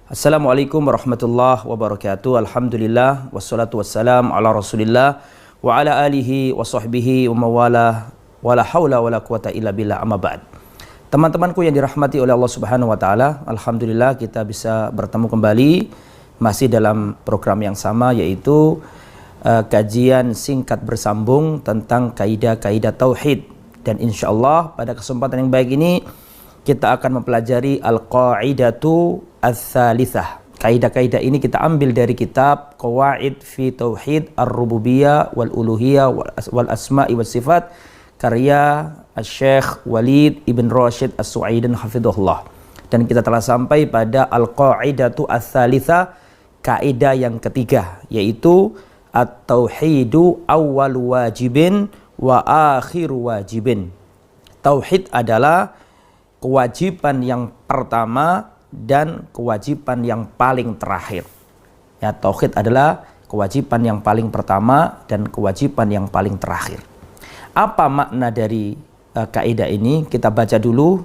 Assalamualaikum warahmatullahi wabarakatuh. Alhamdulillah wassalatu wassalam ala Rasulillah wa ala alihi wa sahbihi wa mawala wala haula wala quwata illa billah, amma ba'd. Teman-temanku yang dirahmati oleh Allah Subhanahu wa taala, alhamdulillah kita bisa bertemu kembali masih dalam program yang sama, yaitu kajian singkat bersambung tentang kaidah-kaidah tauhid. Dan insyaallah pada kesempatan yang baik ini kita akan mempelajari al-qaidatu ats-tsalitsah. Kaidah-kaidah ini kita ambil dari kitab Qawaid fi Tauhid Ar-Rububiyah wal Uluhiyah wal Asma'i was Sifat karya Syekh Walid Ibn Rashid As-Su'aidan hafizahullah. Dan kita telah sampai pada al-qaidatu ats-tsalitsah, kaidah yang ketiga, yaitu at-tauhidu awwal wajibin wa akhir wajibin. Tauhid adalah kewajiban yang pertama dan kewajiban yang paling terakhir. Ya, tauhid adalah kewajiban yang paling pertama dan kewajiban yang paling terakhir. Apa makna dari kaidah ini? Kita baca dulu.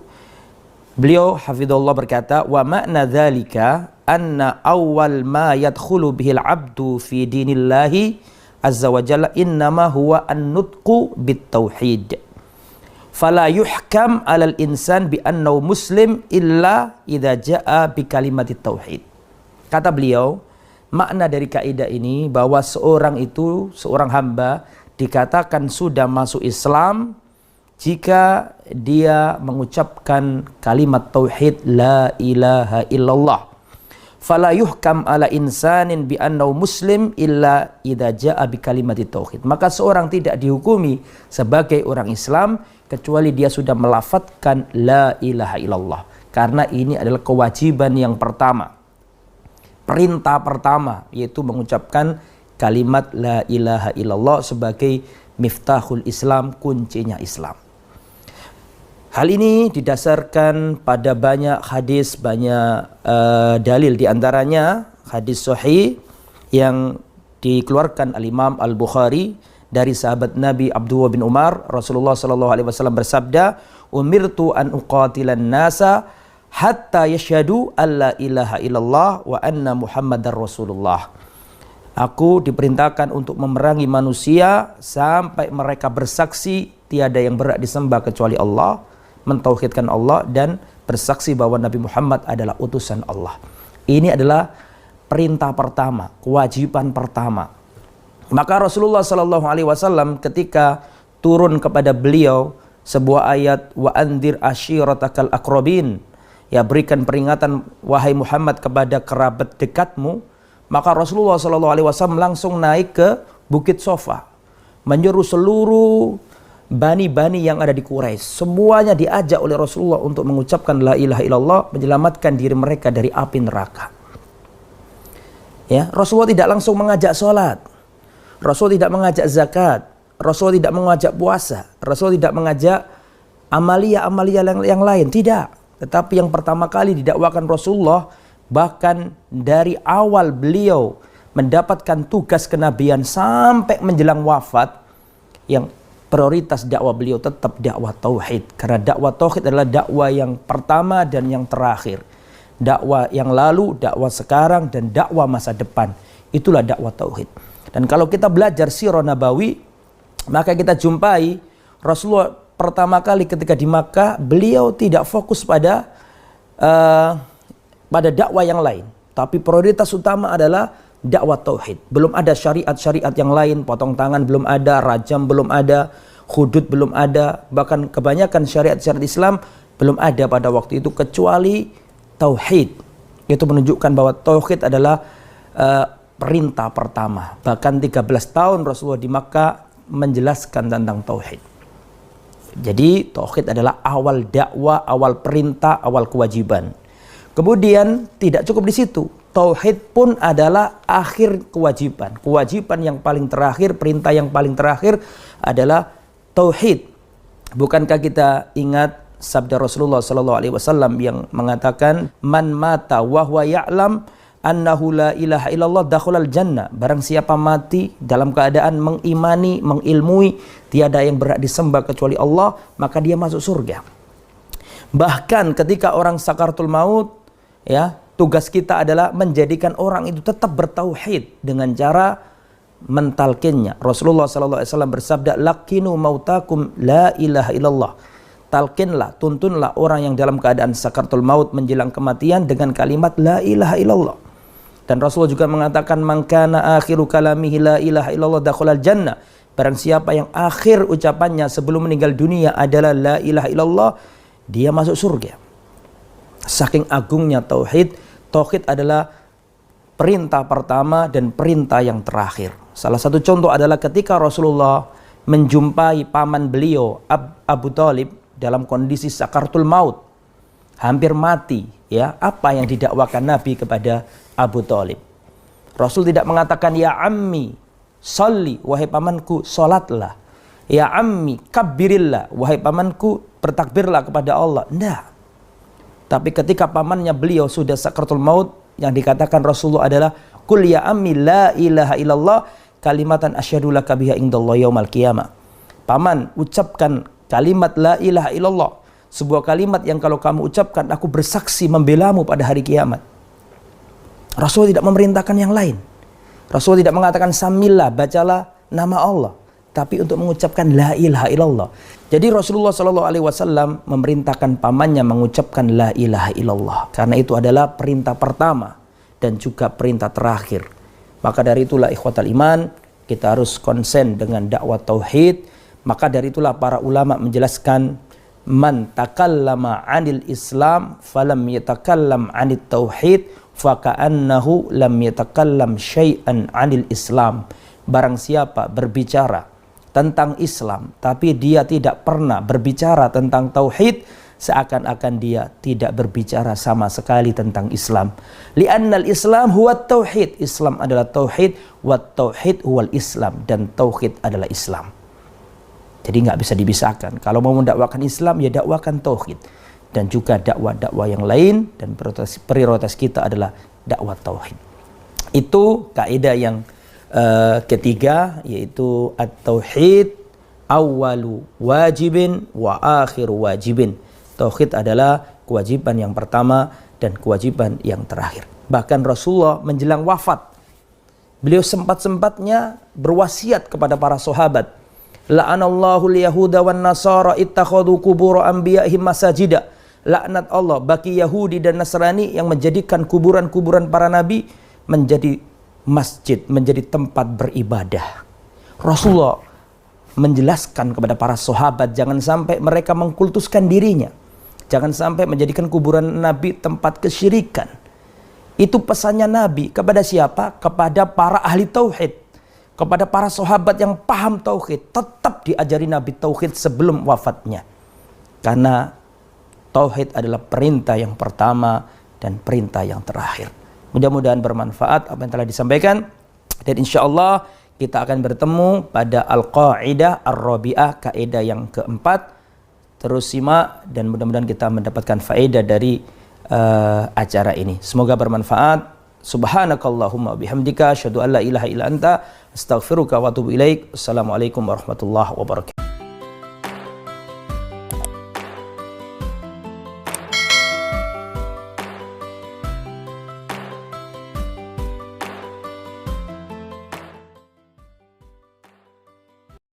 Beliau hafizahullah berkata, wa makna dzalika anna awwal ma yadkhulu bihil abdu fi dinillahi azza wa jalla innama huwa an-nutqu bit tauhid. Fala yuhkam alal insan bi annahu muslim illa idza jaa bi kalimatit tauhid. Kata beliau, makna dari kaidah ini bahwa seorang hamba dikatakan sudah masuk Islam jika dia mengucapkan kalimat tauhid la ilaha illallah. Fala yuhkam ala insanin bi annahu muslim illa idza jaa bi kalimatit tauhid. Maka seorang tidak dihukumi sebagai orang Islam kecuali dia sudah melafadzkan la ilaha illallah. Karena ini adalah kewajiban yang pertama, perintah pertama, yaitu mengucapkan kalimat la ilaha illallah sebagai miftahul Islam, kuncinya Islam. Hal ini didasarkan pada banyak hadis, banyak dalil, diantaranya hadis sahih yang dikeluarkan al-Imam Al-Bukhari dari sahabat Nabi Abdullah bin Umar. Rasulullah SAW bersabda, umirtu an uqatilan nasa hatta yashhadu alla ilaha illallah wa anna muhammadar rasulullah. Aku diperintahkan untuk memerangi manusia sampai mereka bersaksi tiada yang berhak disembah kecuali Allah, mentauhidkan Allah, dan bersaksi bahwa Nabi Muhammad adalah utusan Allah. Ini adalah perintah pertama, kewajiban pertama. Maka Rasulullah SAW ketika turun kepada beliau sebuah ayat wa anzir ashiratakal aqrabin, ya, berikan peringatan wahai Muhammad kepada kerabat dekatmu, maka Rasulullah SAW langsung naik ke Bukit Sofa, menyuruh seluruh bani-bani yang ada di Quraisy, semuanya diajak oleh Rasulullah untuk mengucapkan la ilaha illallah, menyelamatkan diri mereka dari api neraka. Ya, Rasulullah tidak langsung mengajak sholat, Rasul tidak mengajak zakat, Rasul tidak mengajak puasa, Rasul tidak mengajak amalia-amalia yang lain, tidak. Tetapi yang pertama kali didakwakan Rasulullah, bahkan dari awal beliau mendapatkan tugas kenabian sampai menjelang wafat, yang prioritas dakwah beliau tetap dakwah tauhid. Karena dakwah tauhid adalah dakwah yang pertama dan yang terakhir. Dakwah yang lalu, dakwah sekarang, dan dakwah masa depan. Itulah dakwah tauhid. Dan kalau kita belajar sirah nabawi, maka kita jumpai Rasulullah pertama kali ketika di Makkah, beliau tidak fokus pada dakwah yang lain, tapi prioritas utama adalah dakwah tauhid. Belum ada syariat-syariat yang lain, potong tangan belum ada, rajam belum ada, hudud belum ada, bahkan kebanyakan syariat-syariat Islam belum ada pada waktu itu kecuali tauhid. Itu menunjukkan bahwa tauhid adalah perintah pertama. Bahkan 13 tahun Rasulullah di Makkah menjelaskan tentang tauhid. Jadi tauhid adalah awal dakwah, awal perintah, awal kewajiban. Kemudian tidak cukup di situ. Tauhid pun adalah akhir kewajiban. Kewajiban yang paling terakhir, perintah yang paling terakhir adalah tauhid. Bukankah kita ingat sabda Rasulullah SAW yang mengatakan, man mata wa huwa ya'lam annahu la ilaha illallah dakhulal jannah. Barang siapa mati dalam keadaan mengimani, mengilmui tiada yang berhak disembah kecuali Allah, maka dia masuk surga. Bahkan ketika orang sakaratul maut, ya, tugas kita adalah menjadikan orang itu tetap bertauhid dengan cara mentalkinnya. Rasulullah SAW bersabda, "Laqinu mautakum la ilaha illallah." Talkinlah, tuntunlah orang yang dalam keadaan sakaratul maut menjelang kematian dengan kalimat la ilaha illallah. Dan Rasulullah juga mengatakan, "Man kana akhiru kalamihi la ilaha illallah dakhalal jannah." Barang siapa yang akhir ucapannya sebelum meninggal dunia adalah la ilaha illallah, dia masuk surga. Saking agungnya tauhid. Tauhid adalah perintah pertama dan perintah yang terakhir. Salah satu contoh adalah ketika Rasulullah menjumpai paman beliau Abu Thalib dalam kondisi sakaratul maut, hampir mati, ya. Apa yang didakwakan Nabi kepada Abu Thalib? Rasul tidak mengatakan, "Ya ammi, sholli," wahai pamanku, salatlah. "Ya ammi, kabbirillah," wahai pamanku, bertakbirlah kepada Allah. Tidak. Tapi ketika pamannya beliau sudah sakaratul maut, yang dikatakan Rasulullah adalah, "Qul ya ammi la ilaha illallah kalimatan asyhadu laka biha indallahi yaumal qiyamah." Paman, ucapkan kalimat la ilaha illallah, sebuah kalimat yang kalau kamu ucapkan aku bersaksi membelamu pada hari kiamat. Rasul tidak memerintahkan yang lain. Rasul tidak mengatakan samillah, bacalah nama Allah, tapi untuk mengucapkan la ilaha illallah. Jadi Rasulullah SAW memerintahkan pamannya mengucapkan la ilaha illallah, karena itu adalah perintah pertama dan juga perintah terakhir. Maka dari itulah ikhwatal iman, kita harus konsen dengan dakwah tauhid. Maka dari itulah para ulama menjelaskan, man takallama 'anil Islam falam yatakallam 'anit tauhid faka'annahu lam yatakallam syai'an 'anil Islam. Barang siapa berbicara tentang Islam tapi dia tidak pernah berbicara tentang tauhid, seakan-akan dia tidak berbicara sama sekali tentang Islam. Li'annal Islam huwa tauhid. Islam adalah tauhid, wa tauhid huwal Islam, dan tauhid adalah Islam. Jadi nggak bisa dipisahkan. Kalau mau mendakwakan Islam, ya dakwakan tauhid. Dan juga dakwah-dakwah yang lain, dan prioritas kita adalah dakwah tauhid. Itu kaidah yang ketiga, yaitu at-tauhid awwalu wajibin wa akhiru wajibin. Tauhid adalah kewajiban yang pertama dan kewajiban yang terakhir. Bahkan Rasulullah menjelang wafat, beliau sempat-sempatnya berwasiat kepada para sahabat, "La'anallahu al-yahuda wan nasara ittakhadhu qubur anbiya'ihim masajida." Laknat Allah bagi Yahudi dan Nasrani yang menjadikan kuburan-kuburan para nabi menjadi masjid, menjadi tempat beribadah. Rasulullah menjelaskan kepada para sahabat jangan sampai mereka mengkultuskan dirinya. Jangan sampai menjadikan kuburan nabi tempat kesyirikan. Itu pesannya Nabi kepada siapa? Kepada para ahli tauhid, kepada para sahabat yang paham tauhid. Tetap diajari Nabi tauhid sebelum wafatnya. Karena tauhid adalah perintah yang pertama dan perintah yang terakhir. Mudah-mudahan bermanfaat apa yang telah disampaikan, dan insya Allah kita akan bertemu pada Al-Qa'idah Ar-Rabi'ah, kaidah yang keempat. Terus simak dan mudah-mudahan kita mendapatkan faedah dari acara ini. Semoga bermanfaat. Subhanakallahumma bihamdika asyhadu an la ilaha illa anta astaghfiruka wa atubu ilaik. Assalamualaikum warahmatullahi wabarakatuh.